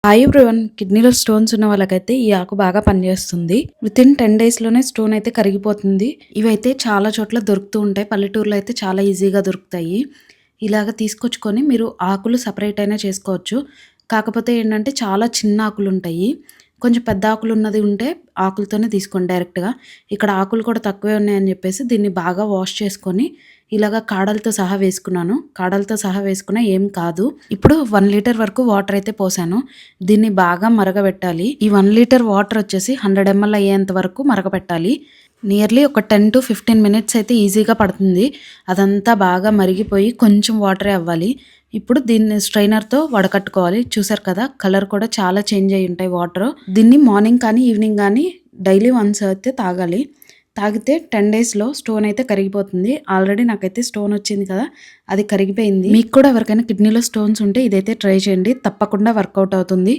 Hi everyone, కిడ్నీలో stones ఉన్న వాళ్ళకైతే ఈ ఆకు బాగా పనిచేస్తుంది. వితిన్ 10 డేస్లోనే స్టోన్ అయితే కరిగిపోతుంది. ఇవైతే చాలా చోట్ల దొరుకుతూ ఉంటాయి. పల్లెటూరులో అయితే చాలా ఈజీగా దొరుకుతాయి. ఇలాగ తీసుకొచ్చుకొని మీరు ఆకులు సపరేట్ అయినా చేసుకోవచ్చు. కాకపోతే ఏంటంటే చాలా చిన్న ఆకులు ఉంటాయి. కొంచెం పెద్ద ఆకులు ఉన్నది ఉంటే ఆకులతోనే తీసుకోండి డైరెక్ట్గా. ఇక్కడ ఆకులు కూడా తక్కువే ఉన్నాయని చెప్పేసి దీన్ని బాగా వాష్ చేసుకొని ఇలాగ కాడలతో సహా వేసుకున్నాను. కాడలతో సహా వేసుకున్నా ఏం కాదు. ఇప్పుడు 1 లీటర్ వరకు వాటర్ అయితే పోసాను. దీన్ని బాగా మరగబెట్టాలి. ఈ 1 లీటర్ వాటర్ వచ్చేసి 100 ml అయ్యేంత వరకు మరగబెట్టాలి. నియర్లీ ఒక 10 to 15 మినిట్స్ అయితే ఈజీగా పడుతుంది. అదంతా బాగా మరిగిపోయి కొంచెం వాటరే అవ్వాలి. ఇప్పుడు దీన్ని స్ట్రైనర్తో వడకట్టుకోవాలి. చూసారు కదా, కలర్ కూడా చాలా చేంజ్ అయ్యి ఉంటాయి వాటర్. దీన్ని మార్నింగ్ కానీ ఈవినింగ్ కానీ డైలీ వన్స్ అయితే తాగాలి. తాగితే 10 డేస్లో స్టోన్ అయితే కరిగిపోతుంది. ఆల్రెడీ నాకైతే స్టోన్ వచ్చింది కదా, అది కరిగిపోయింది. మీకు కూడా ఎవరికైనా కిడ్నీలో స్టోన్స్ ఉంటే ఇదైతే ట్రై చేయండి, తప్పకుండా వర్కౌట్ అవుతుంది.